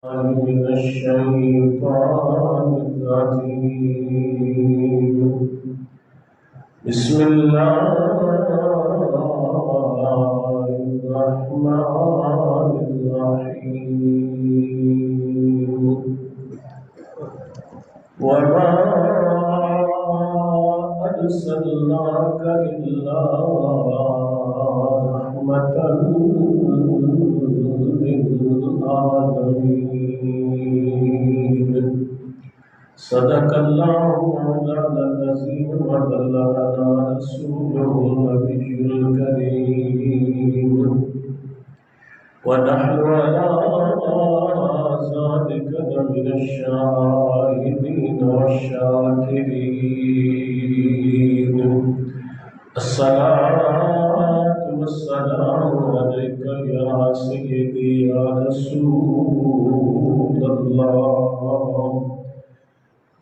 من الشيطان الرجيم. بسم الله الرحمن الرحيم. وما أرسلناك إلا رحمة للعالمين. صدق الله مولانا العظيم وبلغنا رسوله النبي الكريم. ونحن على ذلك لمن الشاهدين والشاكرين. الصلاة والسلام عليك يا سيدي يا رسول الله،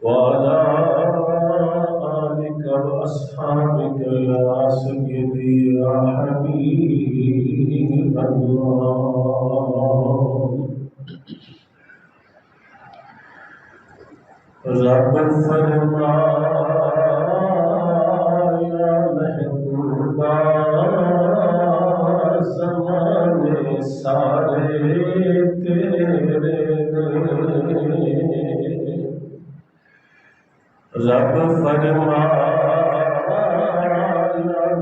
وعلى آلك وأصحابك يا سيدي يا حبيب الله. رب فرمایا محبوبا زمانے سارے تیرے رب فرمایا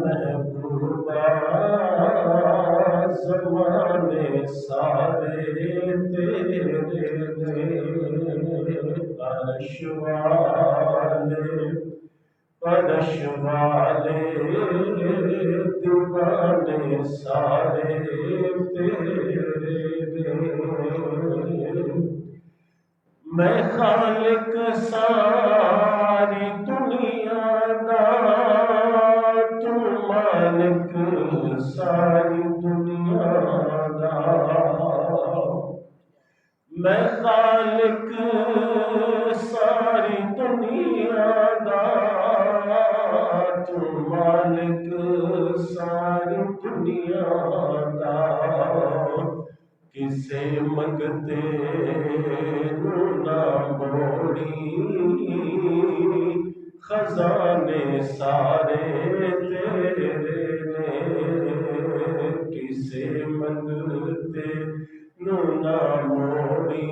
محبوبا زمانے سارے تیرے عرش والے فرش والے دیوانے سارے تیرے میں خالق ساری دنیا دا تو مالک ساری دنیا دا میں خالق ساری دنیا دا تو مالک ساری دنیا دا کسے منگتے نہ موڑی خزانے سارے تیرے نے کسے منگتے نہ موڑی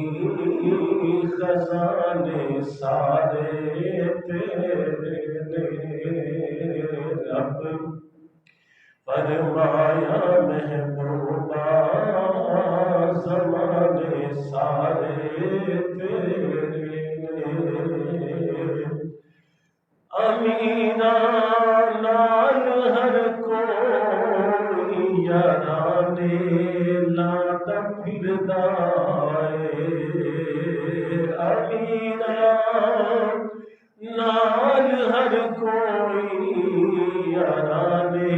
خزانے سارے تیرے نے رب فرمایا محبوبا زمانے سارے تیرے امینا نال ہر کوئی یارانے لات پھردائے امینا نال ہر کوئی یارانے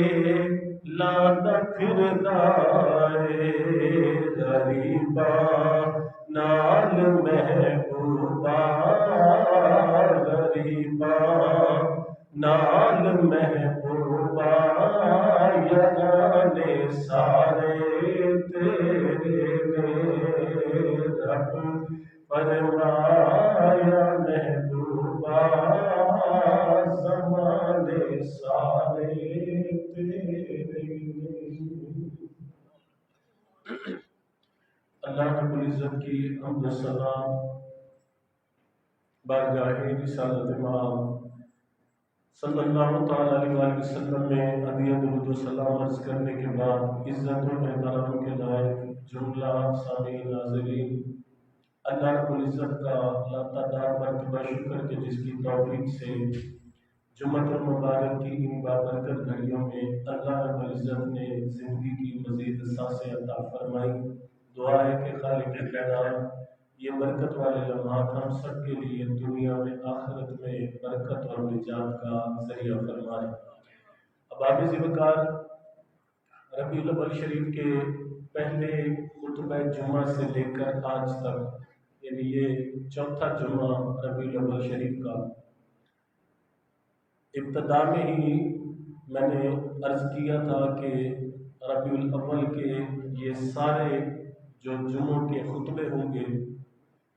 لات پھردائے غریبا نال محبوبا غریبا نال محبوبا یارانے سارے تیرے رب فرمایا محبوبا زمانے سارے تیرے اللہ رب العزت کی حمد و ثنا بارگاہ رسالت امام صلی اللہ تعالیٰ علیہ وسلم میں ہدیہ درود و سلام عرض کرنے کے بعد عزت و احترام کے لائق جملہ سامعین ناظرین، اللہ رب العزت کا لاتعداد مرتبہ شکر کہ جس کی توفیق سے جمعۃ المبارک کی ان بابرکت گھڑیوں میں اللہ رب العزت نے زندگی کی مزید سانسیں عطا فرمائی۔ دعا ہے کہ خالق کائنات یہ برکت والے لمحات ہم سب کے لیے دنیا میں آخرت میں برکت اور نجات کا ذریعہ فرمائے۔ اباب ذوالفقار ربیع الاول شریف کے پہلے خطبہ جمعہ سے لے کر آج تک، یعنی یہ چوتھا جمعہ ربیع الاول شریف کا، ابتدا میں ہی میں نے عرض کیا تھا کہ ربیع الاول کے یہ سارے جو جمعوں کے خطبے ہوں گے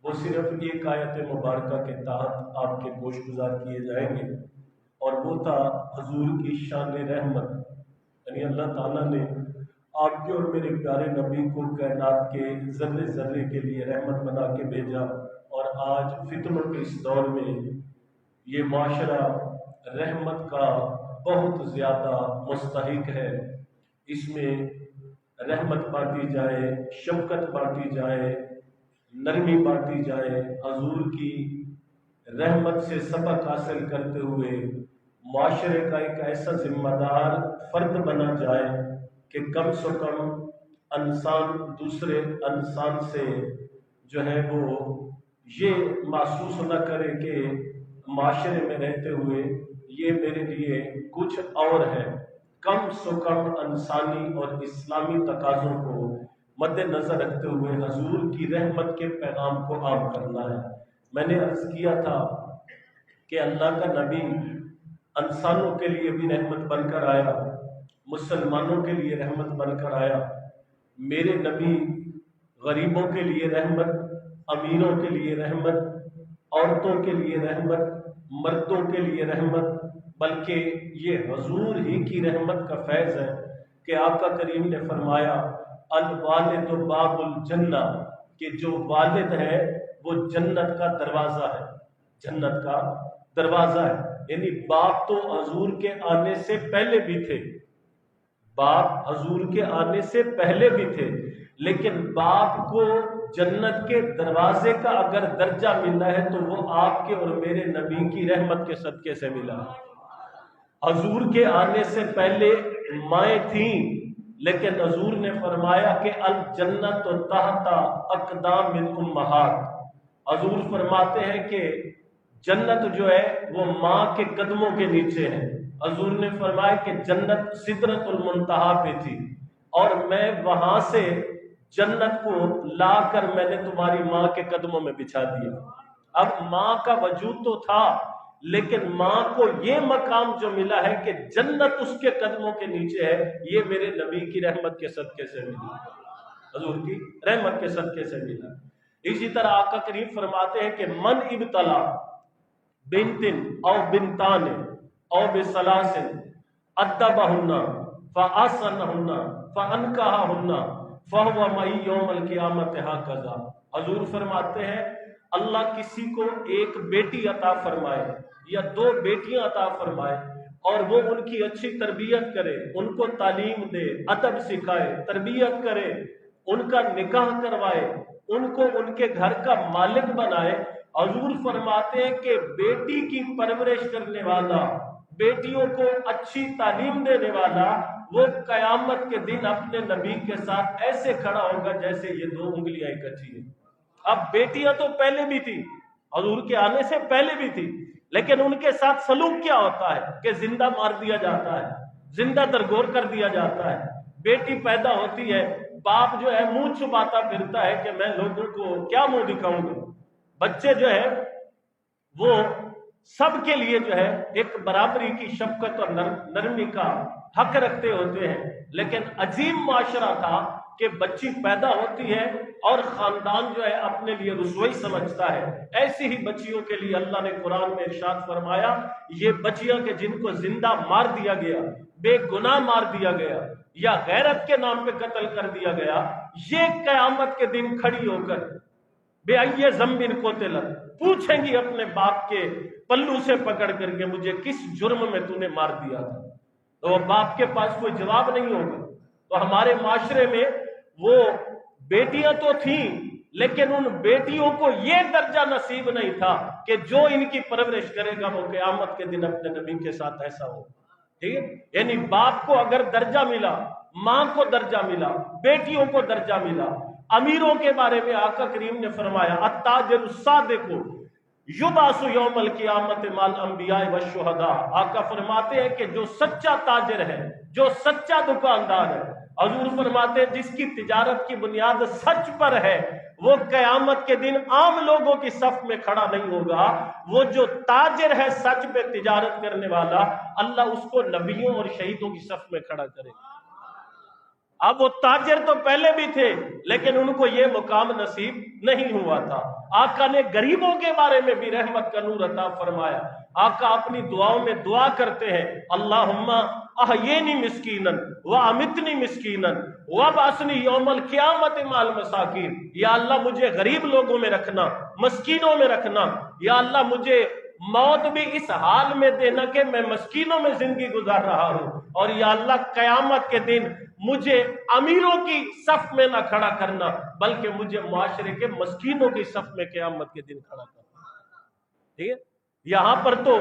وہ صرف ایک آیت مبارکہ کے تحت آپ کے گوش گزار کیے جائیں گے، اور وہ تھا حضور کی شان رحمت، یعنی اللہ تعالیٰ نے آپ کے اور میرے پیارے نبی کو کائنات کے ذرے ذرے کے لیے رحمت بنا کے بھیجا، اور آج فتنوں کے اس دور میں یہ معاشرہ رحمت کا بہت زیادہ مستحق ہے۔ اس میں رحمت بانٹی جائے، شفقت بانٹی جائے، نرمی بانٹی جائے، حضور کی رحمت سے سبق حاصل کرتے ہوئے معاشرے کا ایک ایسا ذمہ دار فرد بنا جائے کہ کم سے کم انسان دوسرے انسان سے جو ہے وہ یہ محسوس نہ کرے کہ معاشرے میں رہتے ہوئے یہ میرے لیے کچھ اور ہے۔ کم سے کم انسانی اور اسلامی تقاضوں کو مد نظر رکھتے ہوئے حضور کی رحمت کے پیغام کو عام کرنا ہے۔ میں نے عرض کیا تھا کہ اللہ کا نبی انسانوں کے لیے بھی رحمت بن کر آیا، مسلمانوں کے لیے رحمت بن کر آیا۔ میرے نبی غریبوں کے لیے رحمت، امیروں کے لیے رحمت، عورتوں کے لیے رحمت، مردوں کے لیے رحمت، بلکہ یہ حضور ہی کی رحمت کا فیض ہے کہ آقا کریم نے فرمایا الوالد باب الجنہ، کہ جو والد ہے وہ جنت کا دروازہ ہے، جنت کا دروازہ ہے۔ یعنی باپ تو حضور کے آنے سے پہلے بھی تھے، باپ حضور کے آنے سے پہلے بھی تھے، لیکن باپ کو جنت کے دروازے کا اگر درجہ ملا ہے تو وہ آپ کے اور میرے نبی کی رحمت کے صدقے سے ملا۔ حضور کے آنے سے پہلے مائیں تھیں، لیکن حضور نے فرمایا کہ الجنت تحت اقدام الامہات، حضور فرماتے ہیں کہ جنت جو ہے وہ ماں کے قدموں کے نیچے ہے۔ حضور نے فرمایا کہ جنت سدرۃ المنتہا پہ تھی، اور میں وہاں سے جنت کو لا کر میں نے تمہاری ماں کے قدموں میں بچھا دیا۔ اب ماں کا وجود تو تھا، لیکن ماں کو یہ مقام جو ملا ہے کہ جنت اس کے قدموں کے نیچے ہے، یہ میرے نبی کی رحمت کے صدقے سے ملا، حضور کی رحمت کے صدقے سے ملا۔ اسی طرح آقا کریم فرماتے ہیں کہ من ابتلا بنتن او بنتان او بثلاث ادبہن فاحسنہن فانکحہن فہو معی یوم القیامت ھکذا۔ حضور فرماتے ہیں اللہ کسی کو ایک بیٹی عطا فرمائے یا دو بیٹیاں عطا فرمائے، اور وہ ان کی اچھی تربیت کرے، ان کو تعلیم دے، ادب سکھائے، تربیت کرے، ان کا نکاح کروائے، ان کو ان کے گھر کا مالک بنائے۔ حضور فرماتے ہیں کہ بیٹی کی پرورش کرنے والا، بیٹیوں کو اچھی تعلیم دینے والا، وہ قیامت کے دن اپنے نبی کے ساتھ ایسے کھڑا ہوگا جیسے یہ دو انگلیاں اکٹھی ہیں۔ اب بیٹیاں تو پہلے بھی تھی، حضور کے آنے سے پہلے بھی تھی، لیکن ان کے ساتھ سلوک کیا ہوتا ہے کہ زندہ مار دیا جاتا ہے، زندہ درگور کر دیا جاتا ہے۔ بیٹی پیدا ہوتی ہے، باپ جو ہے منہ چھپاتا پھرتا ہے کہ میں لوگوں کو کیا منہ دکھاؤں گا۔ بچے جو ہے وہ سب کے لیے جو ہے ایک برابری کی شفقت اور نرمی کا حق رکھتے ہوتے ہیں، لیکن عجیب معاشرہ تھا کہ بچی پیدا ہوتی ہے اور خاندان جو ہے اپنے لیے رسوائی سمجھتا ہے۔ ایسی ہی بچیوں کے لیے اللہ نے قرآن میں ارشاد فرمایا، یہ بچیاں کہ جن کو زندہ مار دیا گیا، بے گناہ مار دیا گیا، یا غیرت کے نام پہ قتل کر دیا گیا، یہ قیامت کے دن کھڑی ہو کر بے ائے ذنب قتلت پوچھیں گی اپنے باپ کے پلو سے پکڑ کر کے مجھے کس جرم میں تو نے مار دیا تھا، تو وہ باپ کے پاس کوئی جواب نہیں ہوگا۔ تو ہمارے معاشرے میں وہ بیٹیاں تو تھیں، لیکن ان بیٹیوں کو یہ درجہ نصیب نہیں تھا کہ جو ان کی پرورش کرے گا وہ قیامت کے دن اپنے نبی کے ساتھ ایسا ہو۔ ٹھیک ہے، یعنی باپ کو اگر درجہ ملا، ماں کو درجہ ملا، بیٹیوں کو درجہ ملا۔ امیروں کے بارے میں آقا کریم نے فرمایا التاجر الصادق یبعث یوم القیامت مع الانبیاء والشہداء۔ آقا فرماتے ہیں کہ جو سچا تاجر ہے، جو سچا دکاندار ہے، حضور فرماتے ہیں جس کی تجارت کی بنیاد سچ پر ہے، وہ قیامت کے دن عام لوگوں کی صف میں کھڑا نہیں ہوگا۔ وہ جو تاجر ہے سچ پہ تجارت کرنے والا، اللہ اس کو نبیوں اور شہیدوں کی صف میں کھڑا کرے گا۔ اب وہ تاجر تو پہلے بھی تھے لیکن ان کو یہ مقام نصیب نہیں ہوا تھا. آقا نے غریبوں کے بارے میں بھی رحمت کا نور عطا فرمایا. آقا اپنی دعاؤں میں دعا کرتے ہیں اللہم احیینی مسکینن وامیتنی مسکینن وابعثنی یوم القیامت مع المساکین. یا اللہ مجھے غریب لوگوں میں رکھنا، مسکینوں میں رکھنا. یا اللہ مجھے موت بھی اس حال میں دینا کہ میں مسکینوں میں زندگی گزار رہا ہوں، اور یا اللہ قیامت کے دن مجھے امیروں کی صف میں نہ کھڑا کرنا بلکہ مجھے معاشرے کے مسکینوں کی صف میں قیامت کے دن کھڑا کرنا. ٹھیک ہے. یہاں پر تو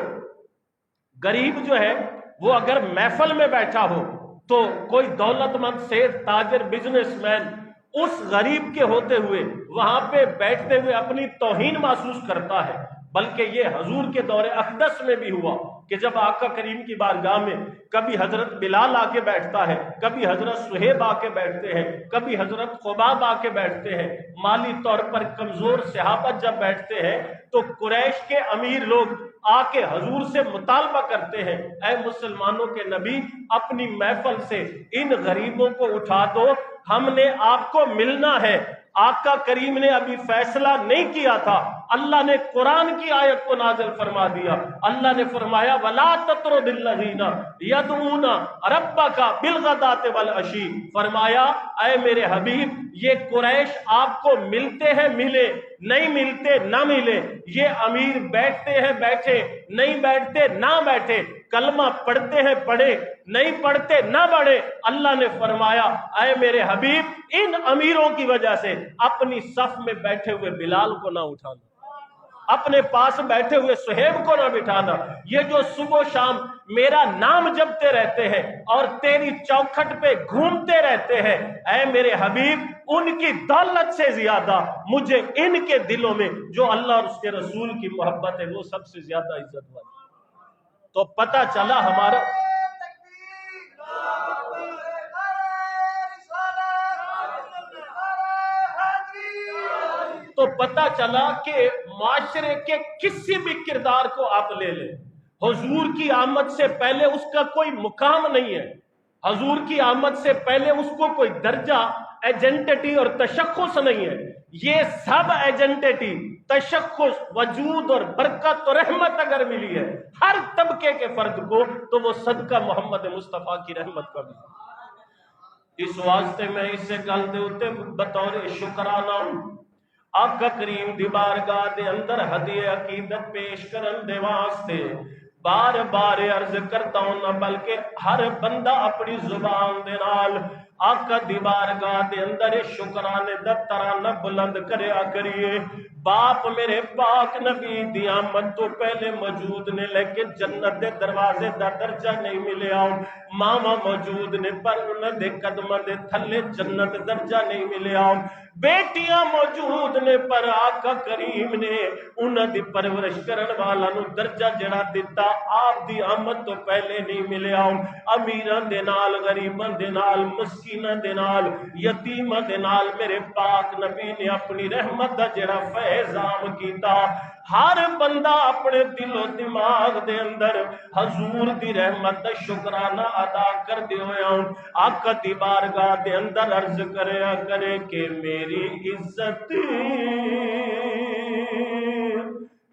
غریب جو ہے وہ اگر محفل میں بیٹھا ہو تو کوئی دولت مند سیٹ تاجر بزنس مین اس غریب کے ہوتے ہوئے وہاں پہ بیٹھتے ہوئے اپنی توہین محسوس کرتا ہے. بلکہ یہ حضور کے دور اقدس میں بھی ہوا کہ جب آقا کریم کی بارگاہ میں کبھی حضرت بلال آ کے بیٹھتا ہے، کبھی حضرت صہیب آ کے بیٹھتے ہیں، کبھی حضرت خباب آ کے بیٹھتے ہیں. مالی طور پر کمزور صحابہ جب بیٹھتے ہیں تو قریش کے امیر لوگ آ کے حضور سے مطالبہ کرتے ہیں اے مسلمانوں کے نبی اپنی محفل سے ان غریبوں کو اٹھا دو، ہم نے آپ کو ملنا ہے. آقا کریم نے ابھی فیصلہ نہیں کیا تھا، اللہ نے قرآن کی آیت کو نازل فرما دیا. اللہ نے فرمایا وَلَا تَطْرُدِ الَّذِينَ يَدْعُونَ رَبَّكَ بِالْغَدَاةِ وَالْعَشِيِّ. فرمایا اے میرے حبیب یہ قریش آپ کو ملتے ہیں ملے، نہیں ملتے نہ ملے. یہ امیر بیٹھتے ہیں بیٹھے، نہیں بیٹھتے نہ بیٹھے، کلمہ پڑھتے ہیں پڑھے، نہیں پڑھتے نہ پڑھے. اللہ نے فرمایا اے میرے حبیب ان امیروں کی وجہ سے اپنی صف میں بیٹھے ہوئے بلال کو نہ اٹھانا، اپنے پاس بیٹھے ہوئے صہیب کو نہ بٹھانا. یہ جو صبح و شام میرا نام جپتے رہتے ہیں اور تیری چوکھٹ پہ گھومتے رہتے ہیں اے میرے حبیب ان کی دولت سے زیادہ مجھے ان کے دلوں میں جو اللہ اور اس کے رسول کی محبت ہے وہ سب سے زیادہ عزت والی. تو پتہ چلا ہمارا تو پتہ چلا کہ معاشرے کے کسی بھی کردار کو آپ لے لیں، حضور کی آمد سے پہلے اس کا کوئی مقام نہیں ہے. حضور کی آمد سے پہلے اس کو کوئی درجہ، ایجنٹٹی اور تشخص نہیں ہے. یہ سب ایجنٹٹی، تشخص، وجود اور برکت اور رحمت اگر ملی ہے ہر طبقے کے فرد کو تو وہ صدقہ محمد مصطفیٰ کی رحمت کا بھی. اس واسطے میں اسے گل دے اتے بطور شکرانہ آقا کریم دی بارگاہ دے اندر ہدیہ عقیدت پیش کرن دے واسطے بار بار عرض کرتا ہوں نہ بلکہ ہر بندہ اپنی زبان دے نال آقا دی بارگاہ دے اندر شکرانے دا ترانہ بلند کریا کریے. باپ میرے پاک نبی دی آمد تو پہلے موجود نے لیکن جنت دے دروازے دا درجہ نہیں ملے آؤ. ماما موجود نے پر انہ دے قدم دے تھلے جنت درجہ نہیں ملے آؤ. بیٹیاں موجود نے پر آقا کریم نے انہ دی پرورش کرن والا نو درجہ جڑا دیتا آپ دی آمد تو پہلے نہیں ملے آؤ. امیران دے نال، غریبان دے نال، مسکینان دے نال، یتیمان دے نال میرے پاک نبی نے اپنی رحمت دا جڑا فیض عام کیتا. ہر بندہ اپنے دل و دماغ دے اندر حضور دی رحمت دا شکرانہ ادا کر دے ہویا ہوں. آقا دی بارگاہ دے اندر عرض کریا کرے کہ میری عزت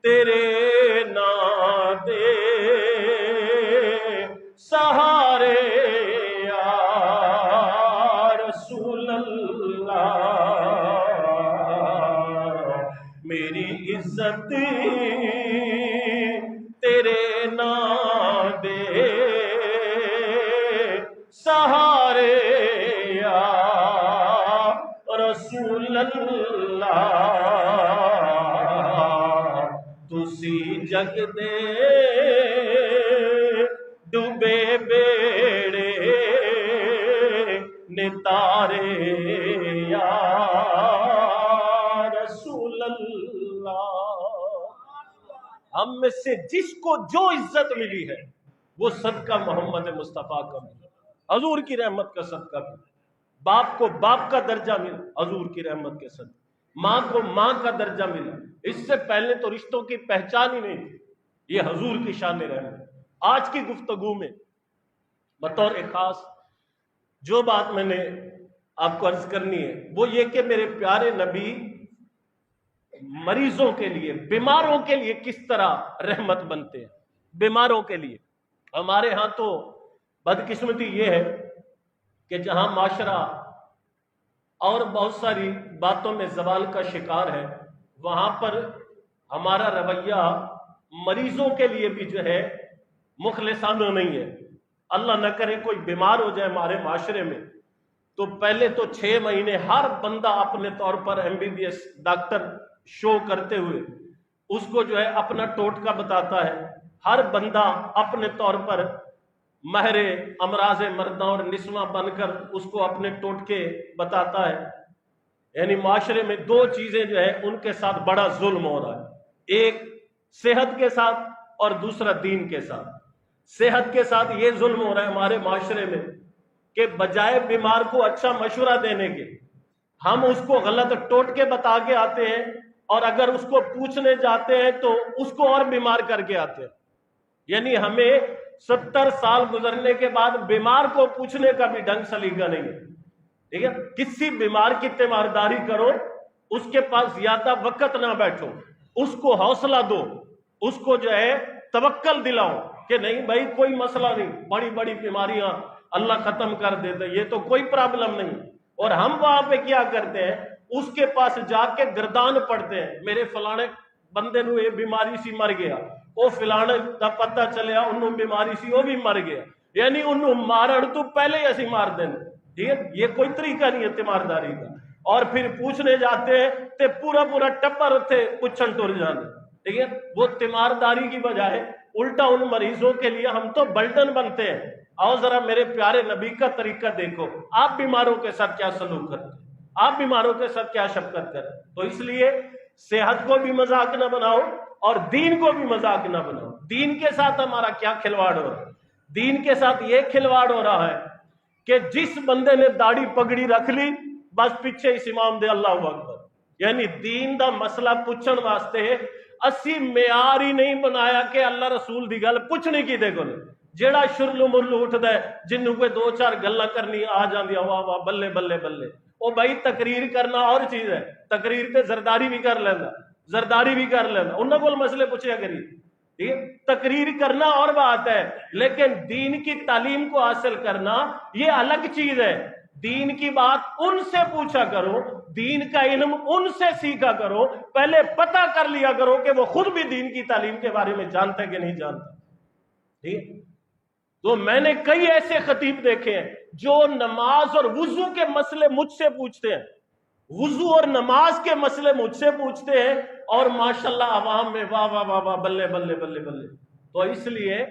تیرے نا دے سہارے یا رسول اللہ. میری عزت تیرے نا دے سہارے یا رسول اللہ. تسی جگ دے ڈوبے بیڑے نتارے یا رسول اللہ. ہم میں سے جس کو جو عزت ملی ہے وہ صدقہ محمد مصطفیٰ کا ملا، حضور کی رحمت کا صدقہ ملا. باپ کو باپ کا درجہ ملا حضور کی رحمت کے صدقہ، ماں کو ماں کا درجہ ملا. اس سے پہلے تو رشتوں کی پہچان ہی نہیں تھی. یہ حضور کی شان رحمت. آج کی گفتگو میں بطور خاص جو بات میں نے آپ کو عرض کرنی ہے وہ یہ کہ میرے پیارے نبی مریضوں کے لیے، بیماروں کے لیے کس طرح رحمت بنتے ہیں۔ بیماروں کے لیے ہمارے ہاں تو بدقسمتی یہ ہے کہ جہاں معاشرہ اور بہت ساری باتوں میں زوال کا شکار ہے، وہاں پر ہمارا رویہ مریضوں کے لیے بھی جو ہے مخلصانہ نہیں ہے۔ اللہ نہ کرے کوئی بیمار ہو جائے ہمارے معاشرے میں تو پہلے تو 6 مہینے ہر بندہ اپنے طور پر MBBS ڈاکٹر شو کرتے ہوئے اس کو جو ہے اپنا ٹوٹکا بتاتا ہے، ہر بندہ اپنے طور پر ماہر امراض مرداں اور نسواں بن کر اس کو اپنے ٹوٹکے بتاتا ہے۔ یعنی معاشرے میں 2 چیزیں جو ہے ان کے ساتھ بڑا ظلم ہو رہا ہے، ایک صحت کے ساتھ اور دوسرا دین کے ساتھ۔ صحت کے ساتھ یہ ظلم ہو رہا ہے ہمارے معاشرے میں کہ بجائے بیمار کو اچھا مشورہ دینے کے ہم اس کو غلط ٹوٹکے بتا کے آتے ہیں، اور اگر اس کو پوچھنے جاتے ہیں تو اس کو اور بیمار کر کے آتے ہیں۔ یعنی ہمیں 70 سال گزرنے کے بعد بیمار کو پوچھنے کا بھی ڈھنگ سلیقہ نہیں ہے، ٹھیک ہے؟ کسی بیمار کی تیمارداری کرو، اس کے پاس زیادہ وقت نہ بیٹھو، اس کو حوصلہ دو، اس کو جو ہے توکل دلاؤ کہ نہیں بھائی کوئی مسئلہ نہیں، بڑی بڑی بیماریاں اللہ ختم کر دیتا ہے، یہ تو کوئی پرابلم نہیں۔ اور ہم وہاں پہ کیا کرتے ہیں، اس کے پاس جا کے گردان پڑتے ہیں، میرے فلانے بندے نو یہ بیماری سی مر گیا، وہ فلانے کا پتہ چلیا انہوں بیماری سی وہ بھی مر گیا، یعنی انہوں مارن تو پہلے ہی ایسی مار دیں، ٹھیک ہے؟ یہ کوئی طریقہ نہیں ہے تیمارداری کا۔ اور پھر پوچھنے جاتے ہیں تے پورا پورا ٹبر اتنے پوچھن ٹر جانے، ٹھیک ہے؟ وہ تیمارداری کی بجائے الٹا ان مریضوں کے لیے ہم تو بلٹن بنتے ہیں۔ آؤ ذرا میرے پیارے نبی کا طریقہ دیکھو، آپ بیماروں کے ساتھ کیا سلوک کرتے ہیں، آپ بیماروں کے ساتھ کیا شفقت کرتے۔ تو اس لیے صحت کو بھی مذاق نہ بناؤ اور دین کو بھی مذاق نہ بناؤ۔ دین کے ساتھ ہمارا کیا کھلواڑ ہو رہا ہے؟ دین کے ساتھ یہ کھلواڑ ہو رہا ہے کہ جس بندے نے داڑھی پگڑی رکھ لی بس پیچھے اس امام دے اللہ اکبر، یعنی دین دا مسئلہ پوچھن واسطے اسی معیار ہی نہیں بنایا کہ اللہ رسول دی گل پوچھنے کی دے کو جیڑا شرلو مرلو اٹھدا ہے، جنوں کوئی 2-4 گلاں کرنی آ جاندی واہ واہ بلے بلے بلے، او بھائی تقریر کرنا اور چیز ہے، تقریر تے زرداری بھی کر لینا، زرداری بھی کر لینا، انہاں کول مسئلے پوچھیا کری، ٹھیک ہے؟ تقریر کرنا اور بات ہے، لیکن دین کی تعلیم کو حاصل کرنا یہ الگ چیز ہے۔ دین کی بات ان سے پوچھا کرو، دین کا علم ان سے سیکھا کرو، پہلے پتہ کر لیا کرو کہ وہ خود بھی دین کی تعلیم کے بارے میں جانتا ہے کہ نہیں جانتا، ٹھیک ہے؟ تو میں نے کئی ایسے خطیب دیکھے ہیں جو نماز اور وضو کے مسئلے مجھ سے پوچھتے ہیں، وضو اور نماز کے مسئلے مجھ سے پوچھتے ہیں، اور ماشاءاللہ عوام میں واہ واہ واہ واہ بلے بلے بلے بلے۔ تو اس لیے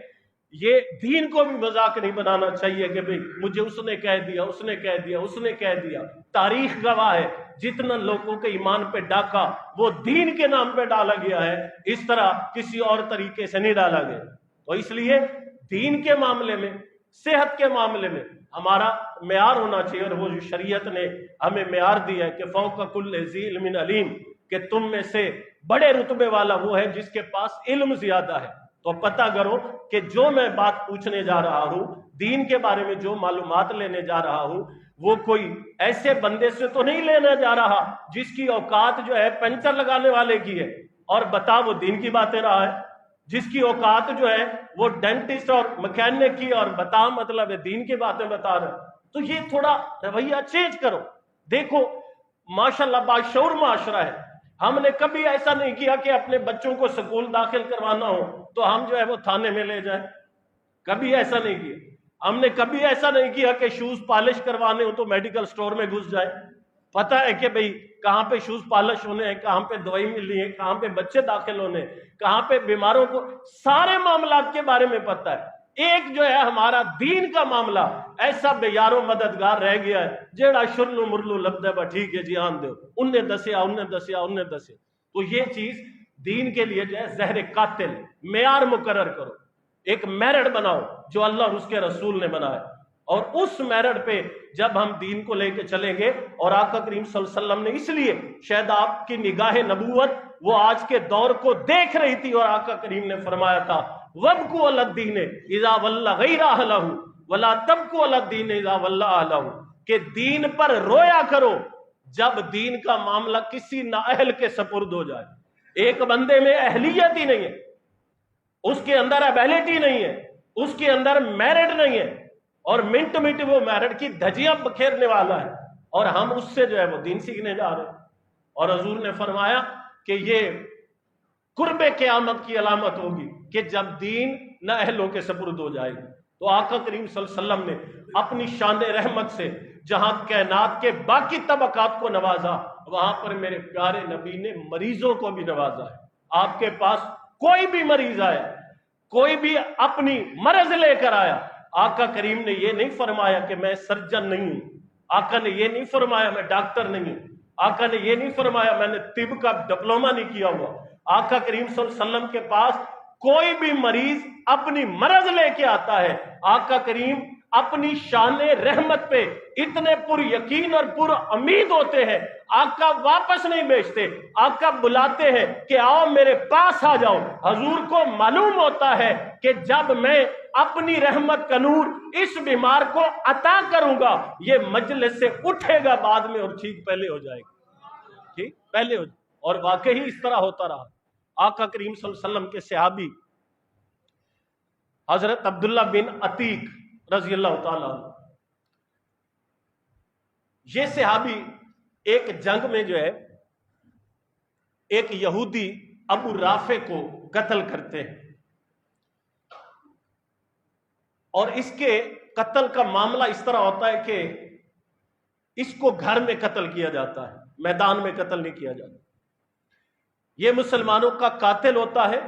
یہ دین کو بھی مذاق نہیں بنانا چاہیے کہ بھئی مجھے اس نے کہہ دیا، اس نے کہہ دیا، اس نے کہہ دیا۔ تاریخ گواہ ہے جتنا لوگوں کے ایمان پہ ڈاکہ وہ دین کے نام پہ ڈالا گیا ہے، اس طرح کسی اور طریقے سے نہیں ڈالا گیا۔ تو اس لیے دین کے معاملے میں، صحت کے معاملے میں ہمارا معیار ہونا چاہیے، اور وہ جو شریعت نے ہمیں معیار دیا ہے کہ فوق کل ذی علم علیم، کہ تم میں سے بڑے رتبے والا وہ ہے جس کے پاس علم زیادہ ہے۔ تو پتہ کرو کہ جو میں بات پوچھنے جا رہا ہوں، دین کے بارے میں جو معلومات لینے جا رہا ہوں، وہ کوئی ایسے بندے سے تو نہیں لینے جا رہا جس کی اوقات جو ہے پنچر لگانے والے کی ہے اور بتا وہ دین کی باتیں رہا ہے، جس کی اوقات جو ہے وہ ڈینٹسٹ اور مکینک کی اور بتا مطلب ہے دین کی باتیں بتا رہے۔ تو یہ تھوڑا رویہ چینج کرو۔ دیکھو ماشاءاللہ باشعور معاشرہ ہے، ہم نے کبھی ایسا نہیں کیا کہ اپنے بچوں کو سکول داخل کروانا ہو تو ہم جو ہے وہ تھانے میں لے جائیں، کبھی ایسا نہیں کیا۔ ہم نے کبھی ایسا نہیں کیا کہ شوز پالش کروانے ہو تو میڈیکل سٹور میں گھس جائیں، پتہ ہے کہ بھئی کہاں پہ شوز پالش ہونے ہیں، کہاں پہ دوائی ملنی ہے، کہاں پہ بچے داخل ہونے ہیں، کہاں پہ بیماروں کو، سارے معاملات کے بارے میں پتہ ہے۔ ایک جو ہے ہمارا دین کا معاملہ ایسا بے یارو مددگار رہ گیا ہے، جیڑا شرلو مرلو لبدہ با ٹھیک ہے جی آن دو، انہیں دسیا۔ تو یہ چیز دین کے لیے جو ہے زہر قاتل، معیار مقرر کرو، ایک میرڈ بناؤ جو اللہ اور اس کے رسول نے بنایا، اور اس میرڈ پہ جب ہم دین کو لے کے چلیں گے، اور آقا کریم صلی اللہ علیہ وسلم نے اس لیے شاید آپ کی نگاہ نبوت وہ آج کے دور کو دیکھ رہی تھی، اور آقا کریم نے فرمایا تھا وَابْقُوا عَلَى الدِّينِ اِذَا وَلَّ غَيْرَ أَهْلَهُ، ولا تبکوا علی الدین اذا ولى اہلہ، کہ دین پر رویا کرو جب دین کا معاملہ کسی نااہل کے سپرد ہو جائے۔ ایک بندے میں اہلیت ہی نہیں ہے، اس کے اندر ایبیلٹی نہیں ہے، اس کے اندر میرٹ نہیں ہے، اور منٹ وہ میرٹ کی دھجیاں بکھیرنے والا ہے، اور ہم اس سے جو ہے وہ دین سیکھنے جا رہے ہیں۔ اور حضور نے فرمایا کہ یہ قرب قیامت کی علامت ہوگی کہ جب دین نہ اہلوں کے سپرد ہو جائے گی۔ تو آقا کریم صلی اللہ علیہ وسلم نے اپنی شان رحمت سے جہاں کائنات کے باقی طبقات کو نوازا، وہاں پر میرے پیارے نبی نے مریضوں کو بھی نوازا ہے۔ آپ کے پاس کوئی بھی مریض آیا، کوئی بھی اپنی مرض لے کر آیا، آقا کریم نے یہ نہیں فرمایا کہ میں سرجن نہیں ہوں، آقا نے یہ نہیں فرمایا میں ڈاکٹر نہیں ہوں، آقا نے یہ نہیں فرمایا میں نے طب کا ڈپلومہ نہیں کیا ہوا۔ آقا کریم صلی اللہ علیہ وسلم کے پاس کوئی بھی مریض اپنی مرض لے کے آتا ہے، آقا کریم اپنی شان رحمت پہ اتنے پر یقین اور پر امید ہوتے ہیں، آقا واپس نہیں بھیجتے، آقا بلاتے ہیں کہ آؤ میرے پاس آ جاؤ۔ حضور کو معلوم ہوتا ہے کہ جب میں اپنی رحمت کا نور اس بیمار کو عطا کروں گا، یہ مجلس سے اٹھے گا بعد میں اور ٹھیک پہلے ہو جائے گا، ٹھیک پہلے ہو جائے گا۔ اور واقعی اس طرح ہوتا رہا۔ آقا کریم صلی اللہ علیہ وسلم کے صحابی حضرت عبداللہ بن عتیق رضی اللہ تعالیٰ عنہ، یہ صحابی ایک جنگ میں جو ہے ایک یہودی ابو رافع کو قتل کرتے ہیں، اور اس کے قتل کا معاملہ اس طرح ہوتا ہے کہ اس کو گھر میں قتل کیا جاتا ہے، میدان میں قتل نہیں کیا جاتا۔ یہ مسلمانوں کا قاتل ہوتا ہے،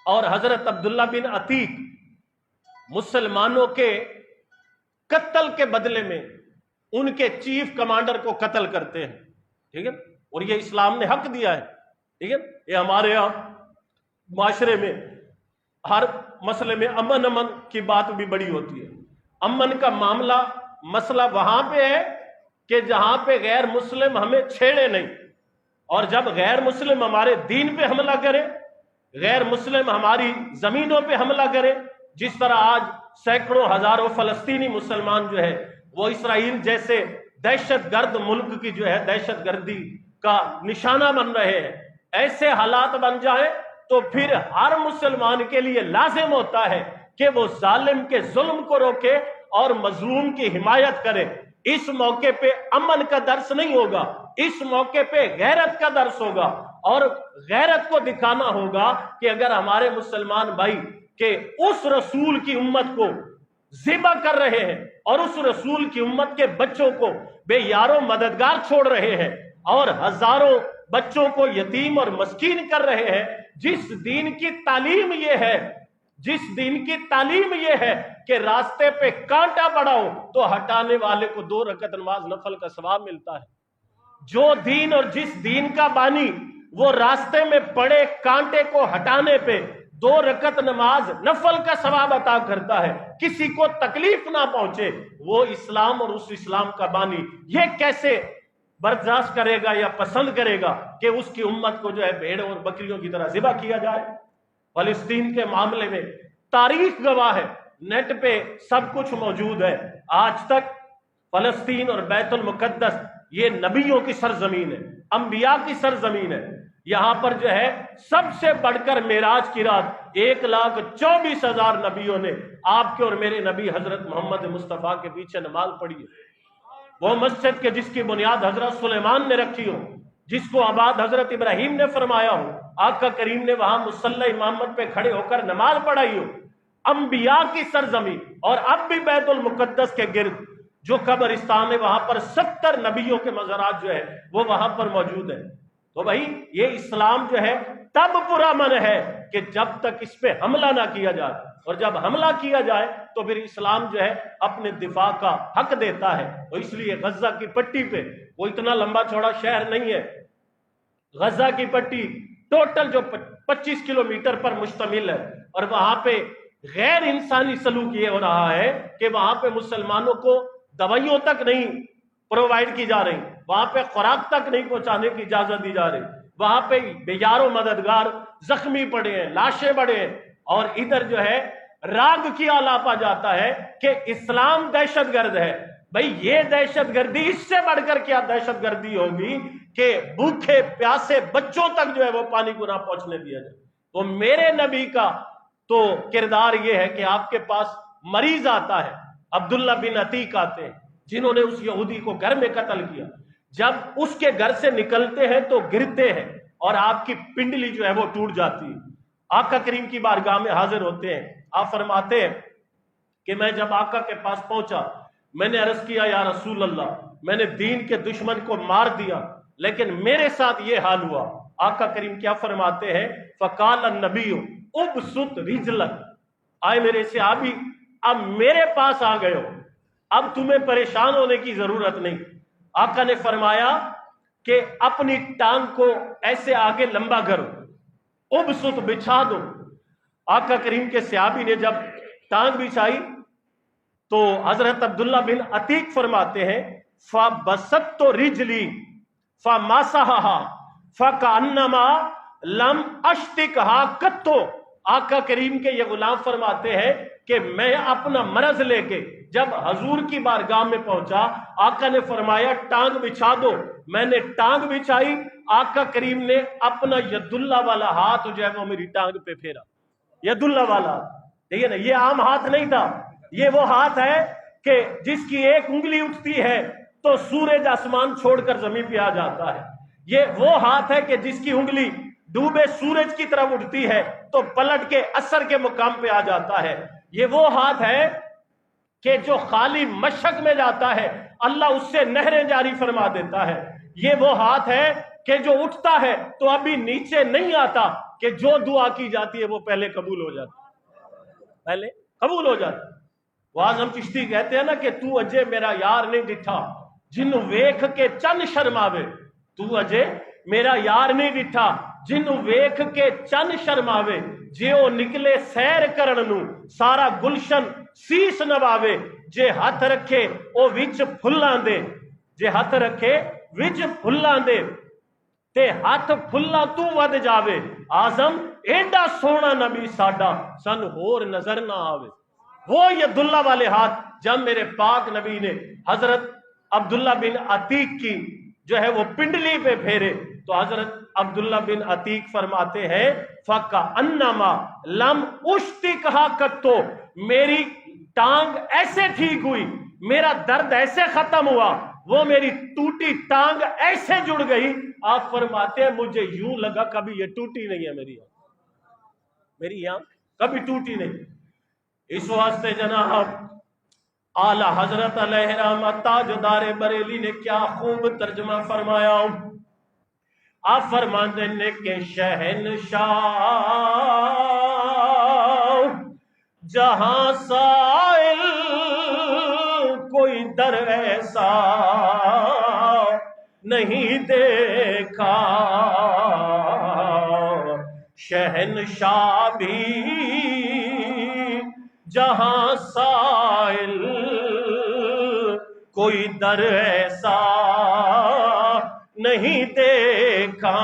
اور حضرت عبداللہ بن عتیق مسلمانوں کے قتل کے بدلے میں ان کے چیف کمانڈر کو قتل کرتے ہیں، ٹھیک ہے، اور یہ اسلام نے حق دیا ہے، ٹھیک ہے۔ یہ ہمارے یہاں معاشرے میں ہر مسئلے میں امن کی بات بھی بڑی ہوتی ہے۔ امن کا معاملہ مسئلہ وہاں پہ ہے کہ جہاں پہ غیر مسلم ہمیں چھیڑے نہیں، اور جب غیر مسلم ہمارے دین پہ حملہ کرے، غیر مسلم ہماری زمینوں پہ حملہ کرے، جس طرح آج سینکڑوں ہزاروں فلسطینی مسلمان جو ہے وہ اسرائیل جیسے دہشت گرد ملک کی جو ہے دہشت گردی کا نشانہ بن رہے ہیں، ایسے حالات بن جائیں تو پھر ہر مسلمان کے لیے لازم ہوتا ہے کہ وہ ظالم کے ظلم کو روکے اور مظلوم کی حمایت کرے۔ اس موقع پہ امن کا درس نہیں ہوگا، اس موقع پہ غیرت کا درس ہوگا، اور غیرت کو دکھانا ہوگا کہ اگر ہمارے مسلمان بھائی کہ اس رسول کی امت کو ذبح کر رہے ہیں اور اس رسول کی امت کے بچوں کو بے یارو مددگار چھوڑ رہے ہیں اور ہزاروں بچوں کو یتیم اور مسکین کر رہے ہیں، جس دین کی تعلیم یہ ہے کہ راستے پہ کانٹا پڑا ہو تو ہٹانے والے کو 2 رکعت نماز نفل کا ثواب ملتا ہے۔ جو دین اور جس دین کا بانی وہ راستے میں پڑے کانٹے کو ہٹانے پہ 2 رکعت نماز نفل کا ثواب عطا کرتا ہے، کسی کو تکلیف نہ پہنچے، وہ اسلام اور اس اسلام کا بانی یہ کیسے برداشت کرے گا یا پسند کرے گا کہ اس کی امت کو جو ہے بھیڑوں اور بکریوں کی طرح ذبح کیا جائے؟ فلسطین کے معاملے میں تاریخ گواہ ہے، نیٹ پہ سب کچھ موجود ہے، آج تک فلسطین اور بیت المقدس یہ نبیوں کی سرزمین ہے، انبیاء کی سرزمین ہے۔ یہاں پر جو ہے سب سے بڑھ کر معراج کی رات 1,24,000 نبیوں نے آپ کے اور میرے نبی حضرت محمد مصطفیٰ کے پیچھے نماز پڑھی ہے۔ وہ مسجد کے جس کی بنیاد حضرت سلیمان نے رکھی ہو، جس کو آباد حضرت ابراہیم نے فرمایا ہو، آقا کریم نے وہاں مصلی امامت پہ کھڑے ہو کر نماز پڑھائی ہو، انبیاء کی سرزمین، اور اب بھی بیت المقدس کے گرد جو قبرستان ہے وہاں پر 70 نبیوں کے مزارات جو ہے وہ وہاں پر موجود ہے۔ تو بھائی یہ اسلام جو ہے تب پرامن ہے کہ جب تک اس پہ حملہ نہ کیا جائے، اور جب حملہ کیا جائے تو پھر اسلام جو ہے اپنے دفاع کا حق دیتا ہے۔ تو اس لیے غزہ کی پٹی پہ وہ اتنا لمبا چوڑا شہر نہیں ہے، غزہ کی پٹی ٹوٹل جو 25 کلومیٹر پر مشتمل ہے، اور وہاں پہ غیر انسانی سلوک یہ ہو رہا ہے کہ وہاں پہ مسلمانوں کو دوائیوں تک نہیں پرووائڈ کی جا رہی، وہاں پہ خوراک تک نہیں پہنچانے کی اجازت دی جا رہی، وہاں پہ بے یار و مددگار زخمی پڑے ہیں، لاشیں پڑے ہیں، اور ادھر جو ہے راگ کی آلاپا جاتا ہے کہ اسلام دہشت گرد ہے. بھئی یہ دہشت گردی اس سے بڑھ کر کیا دہشت گردی ہوگی کہ بھوکے پیاسے بچوں تک جو ہے وہ پانی کو نہ پہنچنے دیا جائے. تو میرے نبی کا تو کردار یہ ہے کہ آپ کے پاس مریض آتا ہے, عبداللہ بن عتیق آتے ہیں جنہوں نے اس یہودی کو گھر میں قتل کیا. جب اس کے گھر سے نکلتے ہیں تو گرتے ہیں اور آپ کی پنڈلی جو ہے وہ ٹوٹ جاتی ہے. آقا کریم کی بارگاہ میں حاضر ہوتے ہیں. آپ فرماتے ہیں کہ میں جب آقا کے پاس پہنچا میں نے عرض کیا یا رسول اللہ, میں نے دین کے دشمن کو مار دیا لیکن میرے ساتھ یہ حال ہوا. آقا کریم کیا فرماتے ہیں, فقال النبی ابسط رجلک, آئے میرے صحابی اب میرے پاس آ گئے ہو, اب تمہیں پریشان ہونے کی ضرورت نہیں. آقا نے فرمایا کہ اپنی ٹانگ کو ایسے آگے لمبا کرو, ابسط بچھا دو. آقا کریم کے صحابی نے جب ٹانگ بچھائی تو حضرت عبداللہ بن عتیق فرماتے ہیں فَبَسَطْتُ رِجْلِي فَمَسَحَهَا فَكَأَنَّمَا لَمْ أَشْتِكْهَا قَطُّ. آقا کریم کے یہ غلام فرماتے ہیں کہ میں اپنا مرض لے کے جب حضور کی بارگاہ میں پہنچا, آقا نے فرمایا ٹانگ بچھا دو. میں نے ٹانگ بچھائی, آقا کریم نے اپنا ید اللہ والا ہاتھ جو ہے وہ میری ٹانگ پہ پھیرا. ید اللہ والا, ٹھیک ہے نا, یہ عام ہاتھ نہیں تھا, یہ وہ ہاتھ ہے کہ جس کی ایک انگلی اٹھتی ہے تو سورج آسمان چھوڑ کر زمین پہ آ جاتا ہے. یہ وہ ہاتھ ہے کہ جس کی انگلی ڈوبے سورج کی طرف اٹھتی ہے تو پلٹ کے اثر کے مقام پہ آ جاتا ہے. یہ وہ ہاتھ ہے کہ جو خالی مشق میں جاتا ہے اللہ اس سے نہریں جاری فرما دیتا ہے. یہ وہ ہاتھ ہے کہ جو اٹھتا ہے تو ابھی نیچے نہیں آتا کہ جو دعا کی جاتی ہے وہ پہلے قبول ہو جاتی, پہلے قبول ہو جاتی. اعظم چشتی کہتے ہیں نا کہ تو اجے میرا یار نہیں ڈٹھا جن ویکھ کے چن شرماوے. تو اجے میرا یار نہیں ڈٹھا جن ویکھ کے چن شرماوے. جیو نکلے سیر کرن نو سارا گلشن سیس نواوے. جے ہاتھ رکھے او وچ پھلاں دے, جے ہاتھ رکھے وچ پھلاں دے تے ہاتھ پھلا تو ود جاوے. اعظم ایڈا سونا نبی ساڈا سن ہور نظر نہ آوے. وہ ید اللہ والے ہاتھ جب میرے پاک نبی نے حضرت عبداللہ بن عتیق کی جو ہے وہ پنڈلی پہ پھیرے تو حضرت عبداللہ بن عتیق فرماتے ہیں فَكَأَنَّمَا لَمْ أُشْتِكْهَا قَطُّ, میری ٹانگ ایسے ٹھیک ہوئی, میرا درد ایسے ختم ہوا, وہ میری ٹوٹی ٹانگ ایسے جڑ گئی. آپ فرماتے ہیں مجھے یوں لگا کبھی یہ ٹوٹی نہیں ہے, میری آنکھ کبھی ٹوٹی نہیں. اس واسطے جناب اعلی حضرت علیہ رحمت تاجدار بریلی نے کیا خوب ترجمہ فرمایا. آپ فرماتے ہیں کہ شہنشاہ جہاں سائل کوئی در ایسا نہیں دیکھا, شہنشاہ بھی جہاں سائل کوئی در ایسا نہیں دیکھا.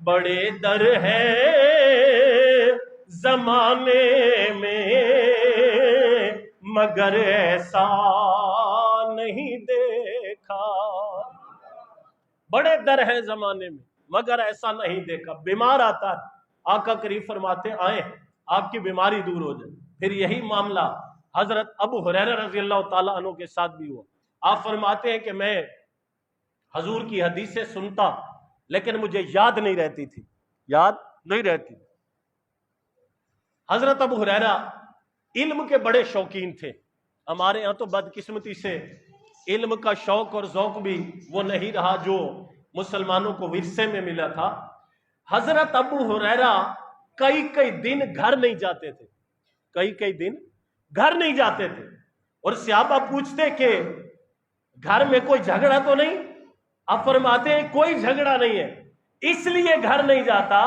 بڑے در ہیں زمانے میں مگر ایسا نہیں دیکھا. بڑے در ہیں زمانے میں مگر ایسا نہیں دیکھا. بیمار آتا ہے, آقا کریم فرماتے آئیں آپ کی بیماری دور ہو جائے. پھر یہی معاملہ حضرت ابو ہریرہ رضی اللہ تعالیٰ عنہ کے ساتھ بھی ہوا. آپ فرماتے ہیں کہ میں حضور کی حدیثیں سنتا لیکن مجھے یاد نہیں رہتی تھی, یاد نہیں رہتی. حضرت ابو ہریرہ علم کے بڑے شوقین تھے. ہمارے ہاں تو بدقسمتی سے علم کا شوق اور ذوق بھی وہ نہیں رہا جو مسلمانوں کو ورثے میں ملا تھا. حضرت ابو ہریرہ کئی دن گھر نہیں جاتے تھے, کئی دن گھر نہیں جاتے تھے. اور صحابہ پوچھتے کہ گھر میں کوئی جھگڑا تو نہیں؟ آپ فرماتے ہیں کوئی جھگڑا نہیں ہے, اس لیے گھر نہیں جاتا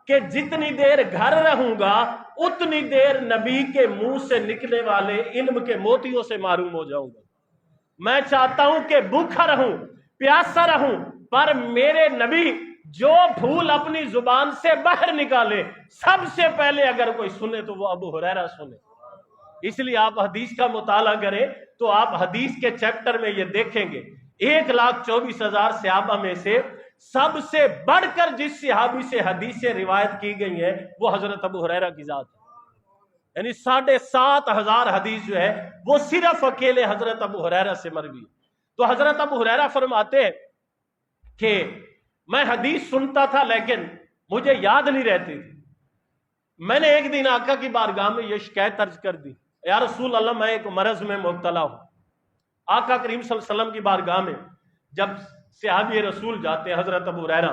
کہ جتنی دیر گھر رہوں گا اتنی دیر نبی کے منہ سے نکلنے والے علم کے موتیوں سے معروم ہو جاؤں گا. میں چاہتا ہوں کہ بھوکا رہوں, پیاسا رہوں, پر میرے نبی جو پھول اپنی زبان سے باہر نکالے سب سے پہلے اگر کوئی سنے تو وہ ابو ہریرہ سنے. اس لیے آپ حدیث کا مطالعہ کریں تو آپ حدیث کے چیپٹر میں یہ دیکھیں گے 1,24,000 صحابہ میں سے سب سے بڑھ کر جس صحابی سے حدیث روایت کی گئی ہے وہ حضرت ابو ہریرہ کی ذات ہے. یعنی 7,500 حدیث جو ہے وہ صرف اکیلے حضرت ابو ہریرہ سے مروی. تو حضرت ابو ہریرہ فرماتے ہیں کہ میں حدیث سنتا تھا لیکن مجھے یاد نہیں رہتی تھی. میں نے ایک دن آقا کی بارگاہ میں یہ شکایت درج کر دی, یا رسول اللہ میں ایک مرض میں مبتلا ہوں. آقا کریم صلی اللہ علیہ وسلم کی بارگاہ میں جب صحابی رسول جاتے ہیں حضرت ابو ہریرہ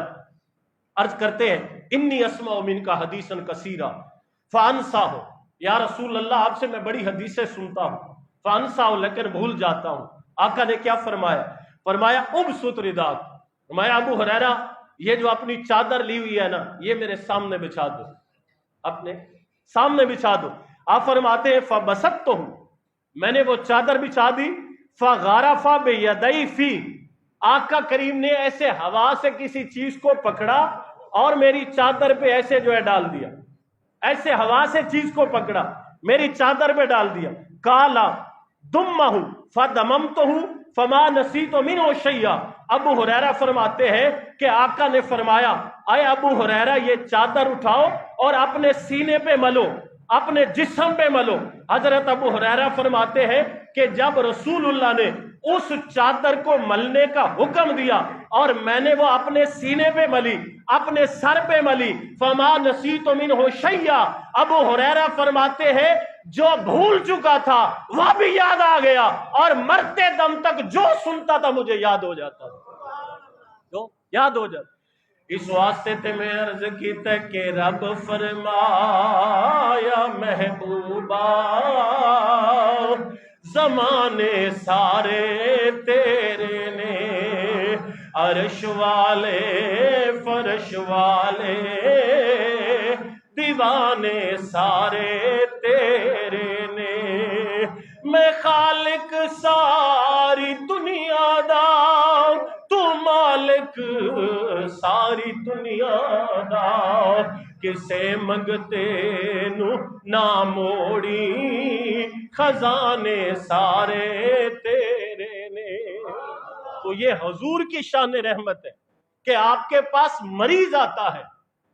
عرض کرتے ہیں انی اسمع منک حدیثا کثیرا فانساہ, یا رسول اللہ آپ سے میں بڑی حدیثیں سنتا ہوں فانساہ لیکن بھول جاتا ہوں. آقا نے کیا فرمایا؟ فرمایا ابسط رداک, فرمایا ابو ہریرہ یہ جو اپنی چادر لی ہوئی ہے نا یہ میرے سامنے بچھا دو, اپنے سامنے بچھا دو. آپ فرماتے ہیں فبسطتہ, میں نے وہ چادر بچھا دی. فغرف بیدی فی, آقا کریم نے ایسے ہوا سے کسی چیز کو پکڑا اور میری چادر پہ ایسے جو ہے ڈال دیا, ایسے ہوا سے چیز کو پکڑا میری چادر پہ ڈال دیا. کالا دمہ فدممتہ فما نسیت منہ شیئا. ابو ہریرہ فرماتے ہیں کہ آقا نے فرمایا اے ابو ہریرہ یہ چادر اٹھاؤ اور اپنے سینے پہ ملو, اپنے جسم پہ ملو. حضرت ابو ہریرہ فرماتے ہیں کہ جب رسول اللہ نے اس چادر کو ملنے کا حکم دیا اور میں نے وہ اپنے سینے پہ ملی, اپنے سر پہ ملی, فما نسیت منہ شیئا. ابو ہریرہ فرماتے ہیں جو بھول چکا تھا وہ بھی یاد آ گیا اور مرتے دم تک جو سنتا تھا مجھے یاد ہو جاتا تھا, جو یاد ہو جاتا. اس واسطے تے میں عرض کی تے کہ رب فرمایا محبوبا زمانے سارے تیرے نے, عرش والے فرش والے دیوانے سارے تیرے نے. میں خالق ساری دنیا دا, تو مالک ساری دنیا دا, کسے منگتے نو نہ موڑی خزانے سارے تیرے نے. تو یہ حضور کی شان رحمت ہے کہ آپ کے پاس مریض آتا ہے,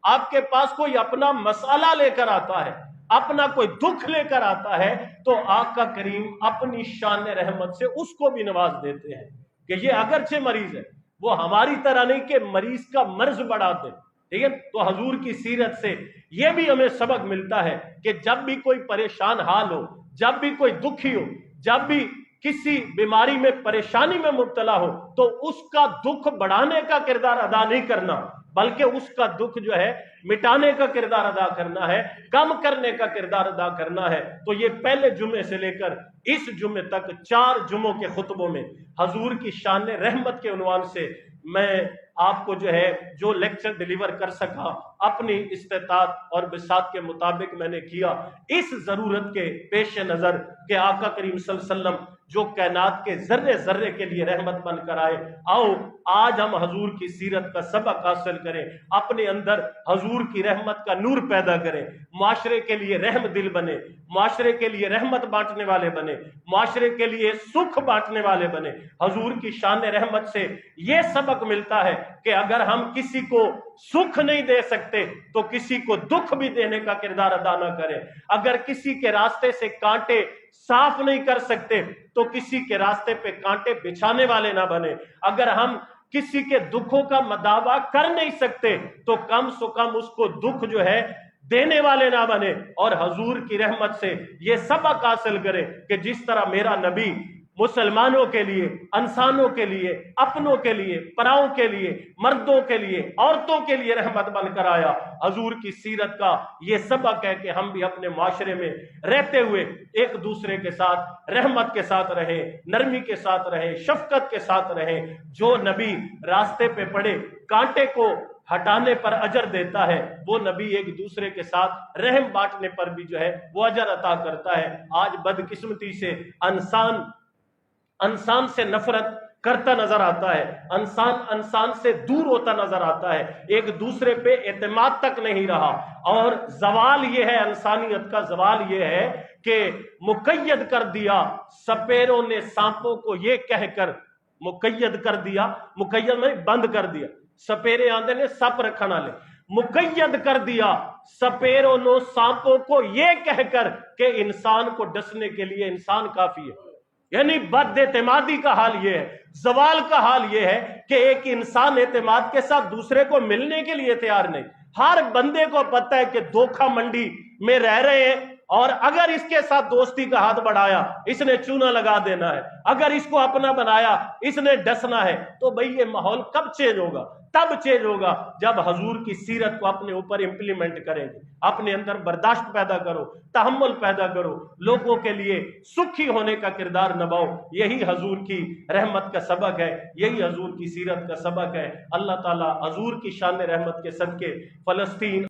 آپ کے پاس کوئی اپنا مسئلہ لے کر آتا ہے, اپنا کوئی دکھ لے کر آتا ہے تو آقا کریم اپنی شان رحمت سے اس کو بھی نواز دیتے ہیں کہ یہ اگرچہ مریض ہے وہ ہماری طرح نہیں کہ مریض کا مرض بڑھاتے. ٹھیک ہے, تو حضور کی سیرت سے یہ بھی ہمیں سبق ملتا ہے کہ جب بھی کوئی پریشان حال ہو, جب بھی کوئی دکھی ہو, جب بھی کسی بیماری میں پریشانی میں مبتلا ہو تو اس کا دکھ بڑھانے کا کردار ادا نہیں کرنا بلکہ اس کا دکھ جو ہے مٹانے کا کردار ادا کرنا ہے, کم کرنے کا کردار ادا کرنا ہے. تو یہ پہلے جمعے سے لے کر اس جمعے تک 4 جمعوں کے خطبوں میں حضور کی شان رحمت کے عنوان سے میں آپ کو جو ہے جو لیکچر ڈیلیور کر سکا اپنی استطاعت اور بساط کے مطابق میں نے کیا, اس ضرورت کے پیش نظر کہ آقا کریم صلی اللہ علیہ وسلم جو کائنات کے ذرے ذرے کے لیے رحمت بن کر آئے. آؤ آج ہم حضور کی سیرت کا سبق حاصل کریں, اپنے اندر حضور کی رحمت کا نور پیدا کریں, معاشرے کے لیے رحم دل بنے, معاشرے کے لیے رحمت بانٹنے والے بنے, معاشرے کے لیے سکھ بانٹنے والے بنے. حضور کی شان رحمت سے یہ سبق ملتا ہے کہ اگر ہم کسی کو سکھ نہیں دے سکتے تو کسی کو دکھ بھی دینے کا کردار ادا نہ کریں. اگر کسی کے راستے سے کانٹے صاف نہیں کر سکتے تو کسی کے راستے پہ کانٹے بچھانے والے نہ بنے. اگر ہم کسی کے دکھوں کا مداوع کر نہیں سکتے تو کم سے کم اس کو دکھ جو ہے دینے والے نہ بنے. اور حضور کی رحمت سے یہ سبق حاصل کرے کہ جس طرح میرا نبی مسلمانوں کے لیے, انسانوں کے لیے, اپنوں کے لیے, پراؤں کے لیے, مردوں کے لیے, عورتوں کے لیے رحمت بن کر آیا, حضور کی سیرت کا یہ سبق ہے کہ ہم بھی اپنے معاشرے میں رہتے ہوئے ایک دوسرے کے ساتھ رحمت کے ساتھ رہیں, نرمی کے ساتھ رہیں, شفقت کے ساتھ رہیں. جو نبی راستے پہ پڑے کانٹے کو ہٹانے پر اجر دیتا ہے وہ نبی ایک دوسرے کے ساتھ رحم بانٹنے پر بھی جو ہے وہ اجر عطا کرتا ہے. آج بدقسمتی سے انسان سے نفرت, کرتا نظر آتا ہے، انسان سے دور ہوتا نظر آتا ہے، ایک دوسرے پہ اعتماد تک نہیں رہا۔ اور زوال یہ ہے، انسانیت کا زوال یہ ہے کہ مقید کر دیا سپیروں نے سانپوں کو، یہ کہہ کر مقید کر دیا، مقید میں بند کر دیا، سپیرے آندے نے سپ رکھنا لے، مقید کر دیا سپیروں نے سانپوں کو یہ کہہ کر کہ انسان کو ڈسنے کے لیے انسان کافی ہے۔ یعنی بد اعتمادی کا حال یہ ہے، زوال کا حال یہ ہے کہ ایک انسان اعتماد کے ساتھ دوسرے کو ملنے کے لیے تیار نہیں۔ ہر بندے کو پتہ ہے کہ دھوکہ منڈی میں رہ رہے ہیں، اور اگر اس کے ساتھ دوستی کا ہاتھ بڑھایا اس نے چونا لگا دینا ہے، اگر اس کو اپنا بنایا اس نے ڈسنا ہے۔ تو بھئی یہ ماحول کب چینج ہوگا؟ تب چینج ہوگا جب حضور کی سیرت کو اپنے اوپر امپلیمنٹ کریں گے، اپنے اندر برداشت پیدا کرو، تحمل پیدا کرو، لوگوں کے لیے سکھی ہونے کا کردار نبھاؤ۔ یہی حضور کی رحمت کا سبق ہے، یہی حضور کی سیرت کا سبق ہے۔ اللہ تعالیٰ حضور کی شان رحمت کے صدقے فلسطین